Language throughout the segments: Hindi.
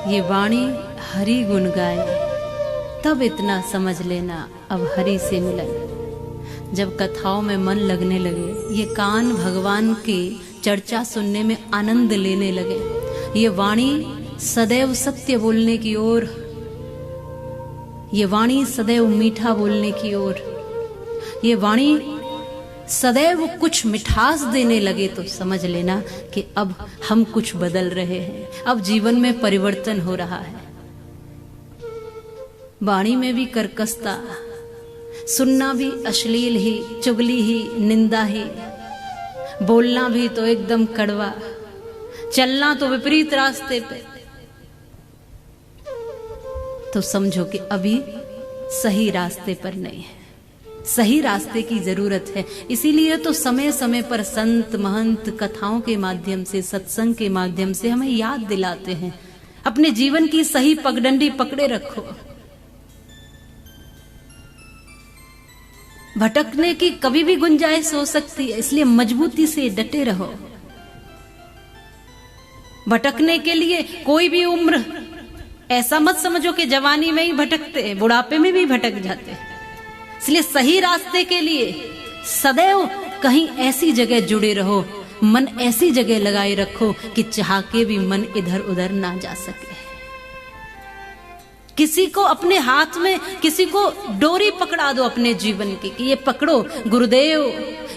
ये वाणी हरि गुण गाए, तब इतना समझ लेना अब हरि से मिलन। जब कथाओं में मन लगने लगे, ये कान भगवान की चर्चा सुनने में आनंद लेने लगे, ये वाणी सदैव सत्य बोलने की ओर, ये वाणी सदैव मीठा बोलने की ओर, ये वाणी सदैव कुछ मिठास देने लगे, तो समझ लेना कि अब हम कुछ बदल रहे हैं, अब जीवन में परिवर्तन हो रहा है। वाणी में भी कर्कशता, सुनना भी अश्लील ही, चुगली ही, निंदा ही, बोलना भी तो एकदम कड़वा, चलना तो विपरीत रास्ते पे, तो समझो कि अभी सही रास्ते पर नहीं है, सही रास्ते की जरूरत है। इसीलिए तो समय समय पर संत महंत कथाओं के माध्यम से, सत्संग के माध्यम से हमें याद दिलाते हैं, अपने जीवन की सही पगडंडी पकड़े रखो। भटकने की कभी भी गुंजाइश हो सकती है, इसलिए मजबूती से डटे रहो। भटकने के लिए कोई भी उम्र, ऐसा मत समझो कि जवानी में ही भटकते हैं, बुढ़ापे में भी भटक जाते हैं। इसलिए सही रास्ते के लिए सदैव कहीं ऐसी जगह जुड़े रहो, मन ऐसी जगह लगाए रखो कि चाह के भी मन इधर उधर ना जा सके। किसी को अपने हाथ में, किसी को डोरी पकड़ा दो अपने जीवन की कि ये पकड़ो गुरुदेव,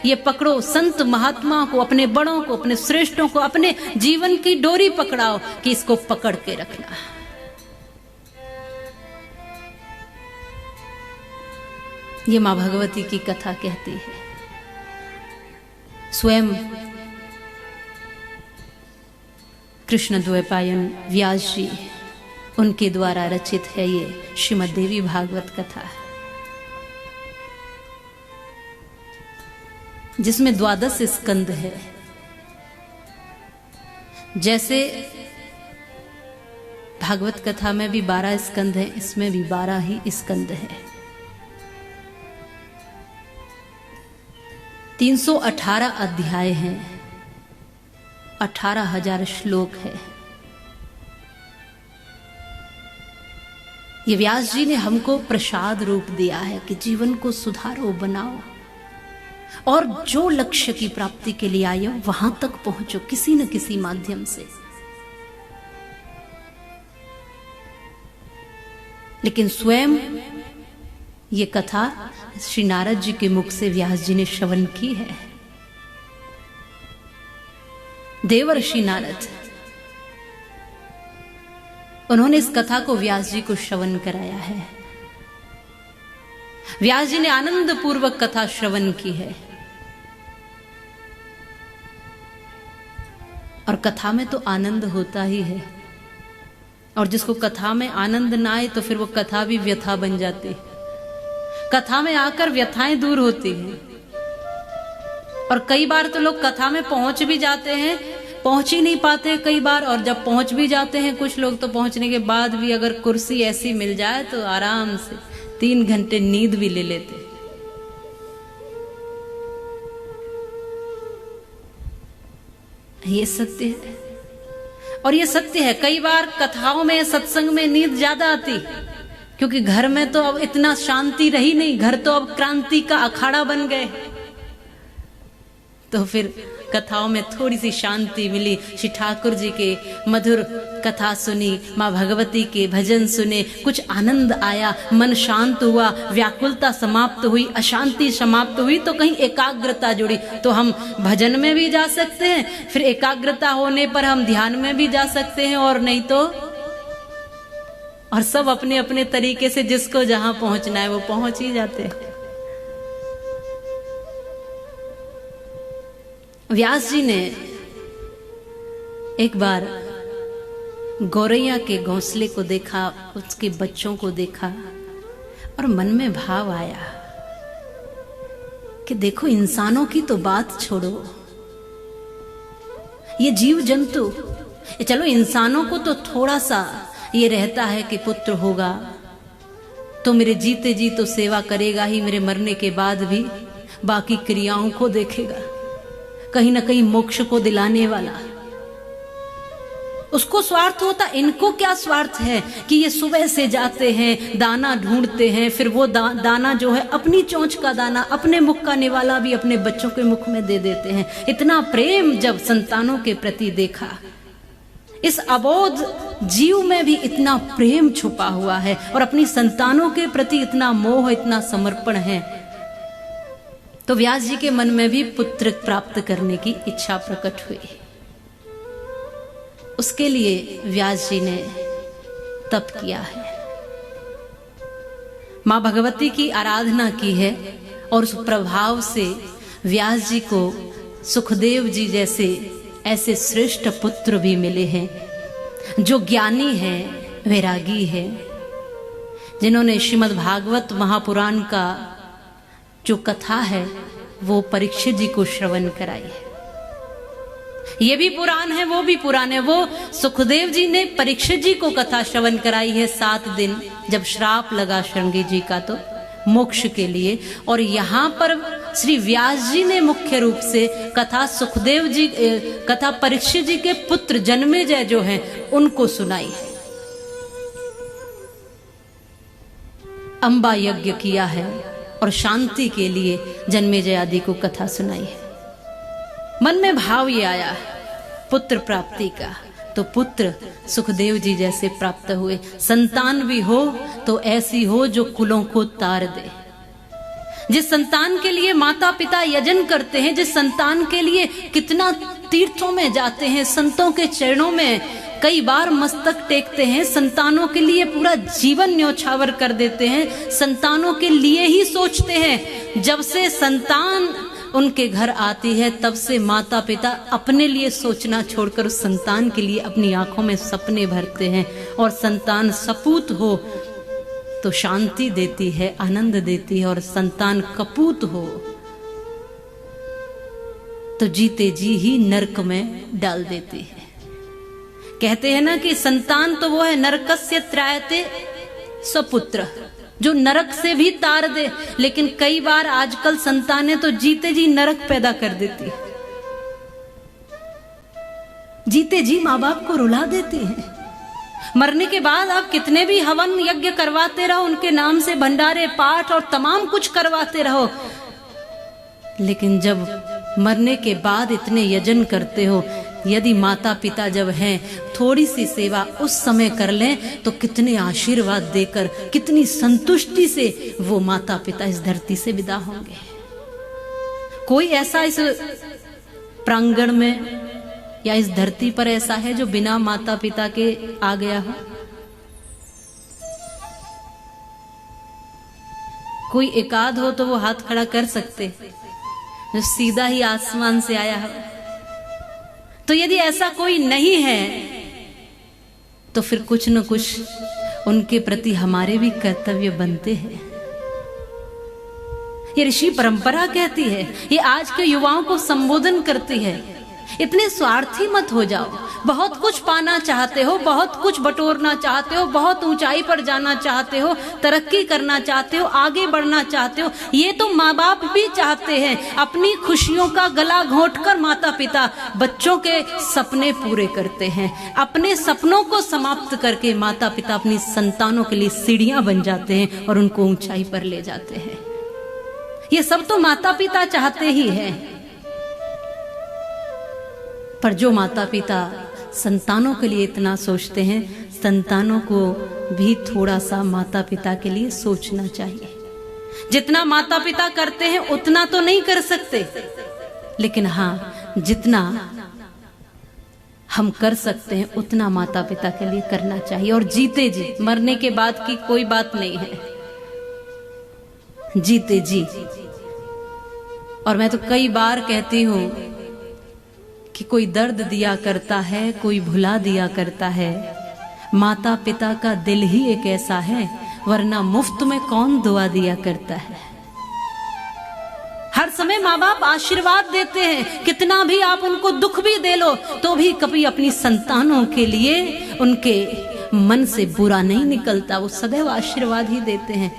ये पकड़ो संत महात्मा को, अपने बड़ों को, अपने श्रेष्ठों को, अपने जीवन की डोरी पकड़ाओ कि इसको पकड़ के रखना। ये मां भगवती की कथा कहती है। स्वयं कृष्ण द्वैपायन व्यास जी, उनके द्वारा रचित है ये श्रीमद् देवी भागवत कथा, जिसमें 12 स्कंद है। जैसे भागवत कथा में भी 12 स्कंद हैं, इसमें भी 12 ही स्कंद है। 318 अध्याय हैं, 18,000 श्लोक है। ये व्यास जी ने हमको प्रसाद रूप दिया है कि जीवन को सुधारो, बनाओ, और जो लक्ष्य की प्राप्ति के लिए आए हो वहां तक पहुंचो किसी न किसी माध्यम से। लेकिन स्वयं ये कथा श्री नारद जी के मुख से व्यास जी ने श्रवण की है। देवर्षि नारद, उन्होंने इस कथा को व्यास जी को श्रवण कराया है। व्यास जी ने आनंद पूर्वक कथा श्रवण की है, और कथा में तो आनंद होता ही है, और जिसको कथा में आनंद ना आए तो फिर वो कथा भी व्यथा बन जाती। कथा में आकर व्यथाएं दूर होती हैं। और कई बार तो लोग कथा में पहुंच भी जाते हैं, पहुंच ही नहीं पाते कई बार, और जब पहुंच भी जाते हैं कुछ लोग तो पहुंचने के बाद भी अगर कुर्सी ऐसी मिल जाए तो आराम से 3 घंटे नींद भी ले लेते। ये सत्य है, और ये सत्य है। कई बार कथाओं में, सत्संग में नींद ज्यादा आती, क्योंकि घर में तो अब इतना शांति रही नहीं, घर तो अब क्रांति का अखाड़ा बन गए, तो फिर कथाओं में थोड़ी सी शांति मिली। श्री ठाकुर जी के मधुर कथा सुनी, माँ भगवती के भजन सुने, कुछ आनंद आया, मन शांत हुआ, व्याकुलता समाप्त हुई, अशांति समाप्त हुई, तो कहीं एकाग्रता जुड़ी। तो हम भजन में भी जा सकते हैं, फिर एकाग्रता होने पर हम ध्यान में भी जा सकते हैं, और नहीं तो, और सब अपने अपने तरीके से जिसको जहां पहुंचना है वो पहुंच ही जाते हैं। व्यास जी ने एक बार गौरैया के घोंसले को देखा, उसके बच्चों को देखा, और मन में भाव आया कि देखो, इंसानों की तो बात छोड़ो, ये जीव जंतु, चलो इंसानों को तो थोड़ा सा ये रहता है कि पुत्र होगा तो मेरे जीते जी तो सेवा करेगा ही, मेरे मरने के बाद भी बाकी क्रियाओं को देखेगा, कहीं ना कहीं मोक्ष को दिलाने वाला। उसको स्वार्थ होता, इनको क्या स्वार्थ है कि ये सुबह से जाते हैं, दाना ढूंढते हैं, फिर वो दाना जो है अपनी चोंच का दाना, अपने मुख का निवाला भी अपने बच्चों के मुख में दे देते हैं। इतना प्रेम जब संतानों के प्रति देखा, इस अबोध जीव में भी इतना प्रेम छुपा हुआ है और अपनी संतानों के प्रति इतना मोह, इतना समर्पण है, तो व्यास जी के मन में भी पुत्र प्राप्त करने की इच्छा प्रकट हुई। उसके लिए व्यास जी ने तप किया है, मां भगवती की आराधना की है और उस प्रभाव से व्यास जी को सुखदेव जी जैसे ऐसे श्रेष्ठ पुत्र भी मिले हैं जो ज्ञानी हैं, वैरागी हैं, जिन्होंने श्रीमद् भागवत महापुराण का जो कथा है वो परीक्षित जी को श्रवण कराई है। ये भी पुराण है, वो भी पुराण है। वो सुखदेव जी ने परीक्षित जी को कथा श्रवण कराई है 7 दिन, जब श्राप लगा श्रृंगी जी का तो मोक्ष के लिए। और यहाँ पर श्री व्यास जी ने मुख्य रूप से कथा सुखदेव जी, कथा परीक्षित जी के पुत्र जन्मेजय जो हैं उनको सुनाई है। अंबा यज्ञ किया है और शांति के लिए जन्मेजय आदि को कथा सुनाई है। मन में भाव ये आया पुत्र प्राप्ति का, तो पुत्र सुखदेव जी जैसे प्राप्त हुए। संतान भी हो तो ऐसी हो जो कुलों को तार दे। जिस संतान के लिए माता पिता यजन करते हैं, जिस संतान के लिए कितना तीर्थों में जाते हैं, संतों के चरणों में कई बार मस्तक टेकते हैं, संतानों के लिए पूरा जीवन न्योछावर कर देते हैं, संतानों के लिए ही सोचते हैं। जब से संतान उनके घर आती है तब से माता पिता अपने लिए सोचना छोड़कर उस संतान के लिए अपनी आंखों में सपने भरते हैं। और संतान सपूत हो तो शांति देती है, आनंद देती है, और संतान कपूत हो तो जीते जी ही नरक में डाल देती है। कहते हैं ना कि संतान तो वो है नरकस्य त्रायते सपुत्र, जो नरक से भी तार दे। लेकिन कई बार आजकल संतानें तो जीते जी नरक पैदा कर देती है, जीते जी माँ बाप को रुला देती हैं। मरने के बाद आप कितने भी हवन यज्ञ करवाते रहो, उनके नाम से भंडारे पाठ और तमाम कुछ करवाते रहो, लेकिन जब मरने के बाद इतने यजन करते हो, यदि माता पिता जब हैं थोड़ी सी सेवा उस समय कर लें तो कितने आशीर्वाद देकर, कितनी संतुष्टि से वो माता पिता इस धरती से विदा होंगे। कोई ऐसा इस प्रांगण में या इस धरती पर ऐसा है जो बिना माता पिता के आ गया हो? कोई एकाध हो तो वो हाथ खड़ा कर सकते, जो सीधा ही आसमान से आया हो। तो यदि ऐसा कोई नहीं है तो फिर कुछ न कुछ उनके प्रति हमारे भी कर्तव्य बनते हैं। ये ऋषि परंपरा कहती है, ये आज के युवाओं को संबोधन करती है। इतने स्वार्थी मत हो जाओ। बहुत कुछ पाना चाहते हो, बहुत कुछ बटोरना चाहते हो, बहुत ऊंचाई पर जाना चाहते हो, तरक्की करना चाहते हो, आगे बढ़ना चाहते हो। ये तो माँ बाप भी चाहते हैं। अपनी खुशियों का गला घोंटकर माता पिता बच्चों के सपने पूरे करते हैं। अपने सपनों को समाप्त करके माता पिता अपनी संतानों के लिए सीढ़ियां बन जाते हैं और उनको ऊंचाई पर ले जाते हैं। ये सब तो माता पिता चाहते ही हैं। पर जो माता पिता संतानों के लिए इतना सोचते हैं, संतानों को भी थोड़ा सा माता पिता के लिए सोचना चाहिए। जितना माता पिता करते हैं उतना तो नहीं कर सकते, लेकिन हाँ, जितना हम कर सकते हैं उतना माता पिता के लिए करना चाहिए। और जीते जी, मरने के बाद की कोई बात नहीं है, जीते जी। और मैं तो कई बार कहती हूं कि कोई दर्द दिया करता है, कोई भुला दिया करता है। माता पिता का दिल ही एक ऐसा है, वरना मुफ्त में कौन दुआ दिया करता है। हर समय माँ बाप आशीर्वाद देते हैं। कितना भी आप उनको दुख भी दे लो तो भी कभी अपनी संतानों के लिए उनके मन से बुरा नहीं निकलता, वो सदैव आशीर्वाद ही देते हैं।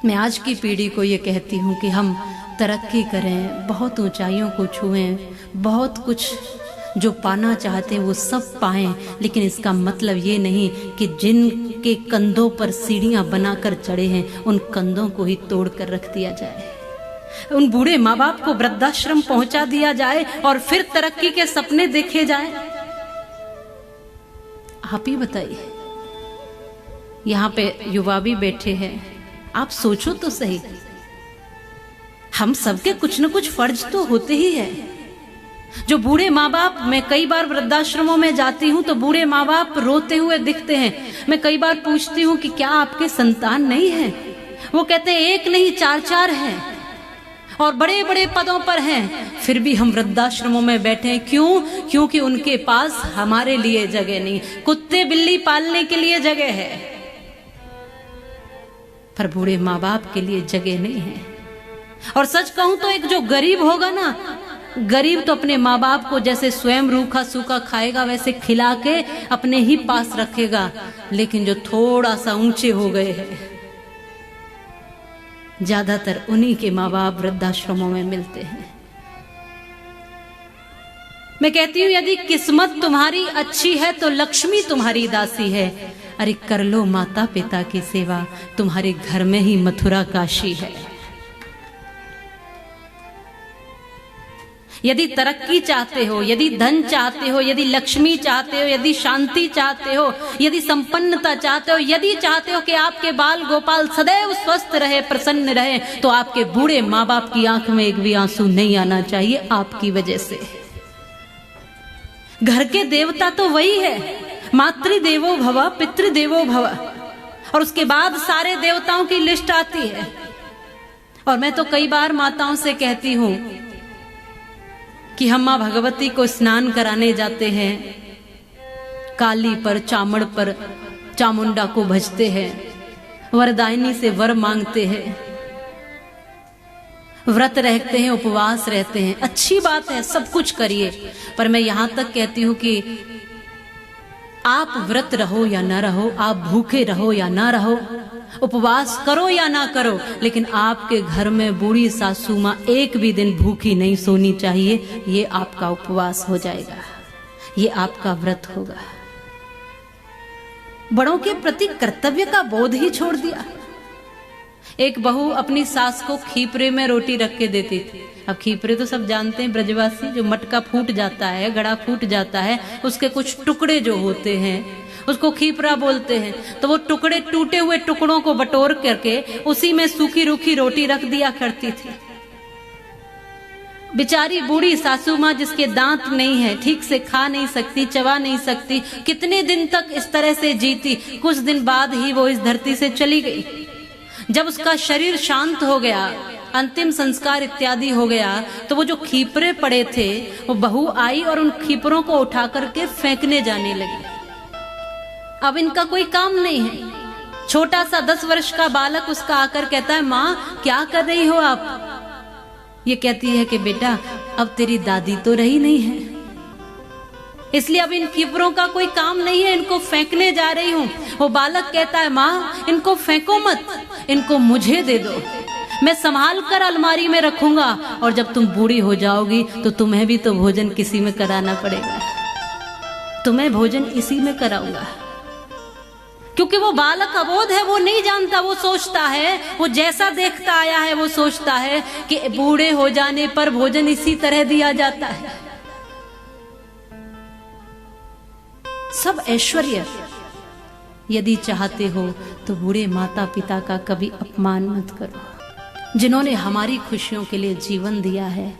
मैं आज की पीढ़ी को ये कहती हूँ कि हम तरक्की करें, बहुत ऊंचाइयों को छुएं, बहुत कुछ जो पाना चाहते हैं वो सब पाएं, लेकिन इसका मतलब ये नहीं कि जिनके कंधों पर सीढ़ियां बनाकर चढ़े हैं उन कंधों को ही तोड़ कर रख दिया जाए। उन बूढ़े माँ बाप को वृद्धाश्रम पहुंचा दिया जाए और फिर तरक्की के सपने देखे जाएं। आप ही बताइए। यहाँ पे युवा भी बैठे हैं, आप सोचो तो सही, हम सबके कुछ न कुछ फर्ज तो होते ही है। जो बूढ़े माँ बाप, मैं कई बार वृद्धाश्रमों में जाती हूँ तो बूढ़े माँ बाप रोते हुए दिखते हैं। मैं कई बार पूछती हूँ कि क्या आपके संतान नहीं है? वो कहते हैं एक नहीं 4-4 हैं और बड़े बड़े पदों पर हैं, फिर भी हम वृद्धाश्रमों में बैठे हैं। क्यों? क्योंकि उनके पास हमारे लिए जगह नहीं। कुत्ते बिल्ली पालने के लिए जगह है, पर बूढ़े माँ बाप के लिए जगह नहीं है। और सच कहूं तो एक जो गरीब होगा ना, गरीब तो अपने माँ बाप को जैसे स्वयं रूखा सूखा खाएगा वैसे खिला के अपने ही पास रखेगा, लेकिन जो थोड़ा सा ऊंचे हो गए हैं, ज्यादातर उन्हीं के माँ बाप वृद्धाश्रमों में मिलते हैं। मैं कहती हूं यदि किस्मत तुम्हारी अच्छी है तो लक्ष्मी तुम्हारी दासी है। अरे कर लो माता पिता की सेवा, तुम्हारे घर में ही मथुरा काशी है। यदि तरक्की चाहते हो, यदि धन चाहते हो, यदि लक्ष्मी चाहते हो, यदि शांति चाहते हो, यदि संपन्नता चाहते हो, यदि चाहते हो कि आपके बाल गोपाल सदैव स्वस्थ रहे, प्रसन्न रहे, तो आपके बूढ़े माँ बाप की आंख में एक भी आंसू नहीं आना चाहिए आपकी वजह से। घर के देवता तो वही है, मातृदेवो भव पितृदेवो भव, और उसके बाद सारे देवताओं की लिस्ट आती है। और मैं तो कई बार माताओं से कहती हूं कि हम मां भगवती को स्नान कराने जाते हैं, काली पर चामड़ पर चामुंडा को भजते हैं, वरदायिनी से वर मांगते हैं, व्रत रहते हैं, उपवास रहते हैं। अच्छी बात है, सब कुछ करिए, पर मैं यहां तक कहती हूं कि आप व्रत रहो या ना रहो, आप भूखे रहो या ना रहो, उपवास करो या ना करो, लेकिन आपके घर में बूढ़ी सासू माँ एक भी दिन भूखी नहीं सोनी चाहिए। ये आपका उपवास हो जाएगा, ये आपका व्रत होगा। बड़ों के प्रति कर्तव्य का बोध ही छोड़ दिया। एक बहू अपनी सास को खीपरे में रोटी रख के देती थी। अब खीपरे तो सब जानते हैं ब्रजवासी, जो मटका फूट जाता है, घड़ा फूट जाता है, उसके कुछ टुकड़े जो होते हैं उसको खीपरा बोलते हैं। तो वो टुकड़े, टूटे हुए टुकड़ों को बटोर करके उसी में सूखी रूखी रोटी रख दिया करती थी। बेचारी बूढ़ी सासू माँ जिसके दांत नहीं है, ठीक से खा नहीं सकती, चबा नहीं सकती, कितने दिन तक इस तरह से जीती। कुछ दिन बाद ही वो इस धरती से चली गई। जब उसका शरीर शांत हो गया, अंतिम संस्कार इत्यादि हो गया, तो वो जो खीपरे पड़े थे वो बहू आई और उन खीपरों को उठा करके फेंकने जाने लगी। अब इनका कोई काम नहीं है। छोटा सा 10 वर्ष का बालक उसका आकर कहता है, माँ क्या कर रही हो आप? ये कहती है कि बेटा अब तेरी दादी तो रही नहीं है, इसलिए अब इन खीपरों का कोई काम नहीं है, इनको फेंकने जा रही हूं। वो बालक कहता है, माँ इनको फेंको मत, इनको मुझे दे दो, मैं संभाल कर अलमारी में रखूंगा, और जब तुम बूढ़ी हो जाओगी तो तुम्हें भी तो भोजन किसी में कराना पड़ेगा, तुम्हें भोजन इसी में कराऊंगा। क्योंकि वो बालक अबोध है, वो नहीं जानता, वो सोचता है, वो जैसा देखता आया है वो सोचता है कि बूढ़े हो जाने पर भोजन इसी तरह दिया जाता है। सब ऐश्वर्य यदि चाहते हो तो बूढ़े माता पिता का कभी अपमान मत करो। जिन्होंने हमारी खुशियों के लिए जीवन दिया है,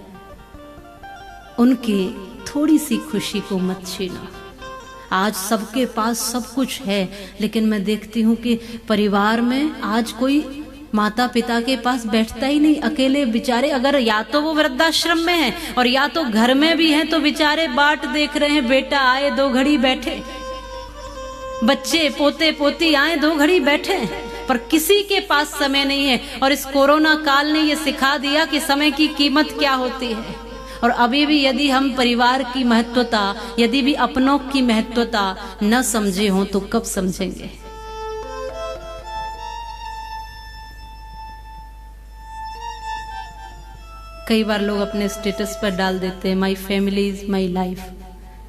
उनकी थोड़ी सी खुशी को मत छीनो। आज सबके पास सब कुछ है, लेकिन मैं देखती हूँ कि परिवार में आज कोई माता पिता के पास बैठता ही नहीं। अकेले बेचारे, अगर या तो वो वृद्धाश्रम में है और या तो घर में भी हैं, तो बेचारे बाट देख रहे हैं, बेटा आए 2 घड़ी बैठे, बच्चे पोते पोती आए 2 घड़ी बैठे, पर किसी के पास समय नहीं है। और इस कोरोना काल ने ये सिखा दिया कि समय की कीमत क्या होती है। और अभी भी यदि हम परिवार की महत्वता, यदि भी अपनों की महत्वता न समझे हों तो कब समझेंगे। कई बार लोग अपने स्टेटस पर डाल देते हैं, my family is my life.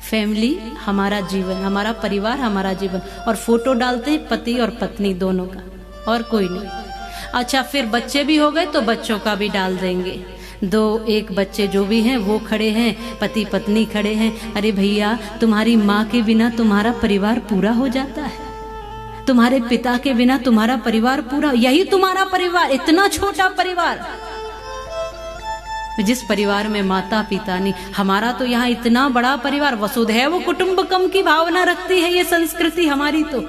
Family हमारा जीवन, हमारा परिवार हमारा जीवन, और फोटो डालते हैं पति और पत्नी दोनों का, और कोई नहीं। अच्छा, फिर बच्चे भी हो गए तो बच्चों का भी डाल देंगे, 2-1 बच्चे जो भी हैं वो खड़े हैं, पति पत्नी खड़े हैं। अरे भैया, तुम्हारी माँ के बिना तुम्हारा परिवार पूरा हो जाता है, तुम्हारे पिता के बिना तुम्हारा परिवार पूरा, यही तुम्हारा परिवार, इतना छोटा परिवार, जिस परिवार में माता पिता नहीं। हमारा तो यहाँ इतना बड़ा परिवार, वसुधैव कुटुंबकम की भावना रखती है ये संस्कृति हमारी, तो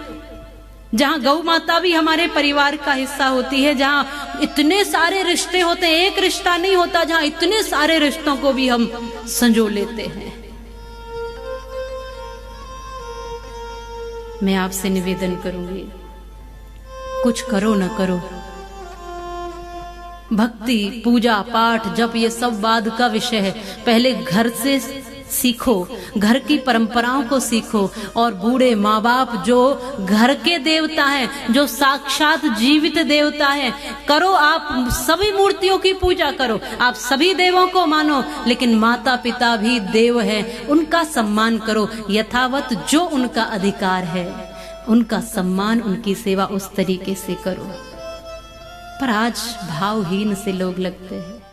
जहाँ गौ माता भी हमारे परिवार का हिस्सा होती है, जहाँ इतने सारे रिश्ते होते हैं, एक रिश्ता नहीं होता, जहाँ इतने सारे रिश्तों को भी हम संजो लेते हैं। मैं आपसे निवेदन करूंगी, कुछ करो न करो, भक्ति पूजा पाठ जप ये सब बाद का विषय है। पहले घर से सीखो, घर की परंपराओं को सीखो, और बूढ़े माँ बाप जो घर के देवता हैं, जो साक्षात जीवित देवता है, करो आप सभी मूर्तियों की पूजा करो, आप सभी देवों को मानो, लेकिन माता पिता भी देव है, उनका सम्मान करो, यथावत जो उनका अधिकार है उनका सम्मान, उनकी सेवा उस तरीके से करो। पर आज भावहीन से लोग लगते हैं।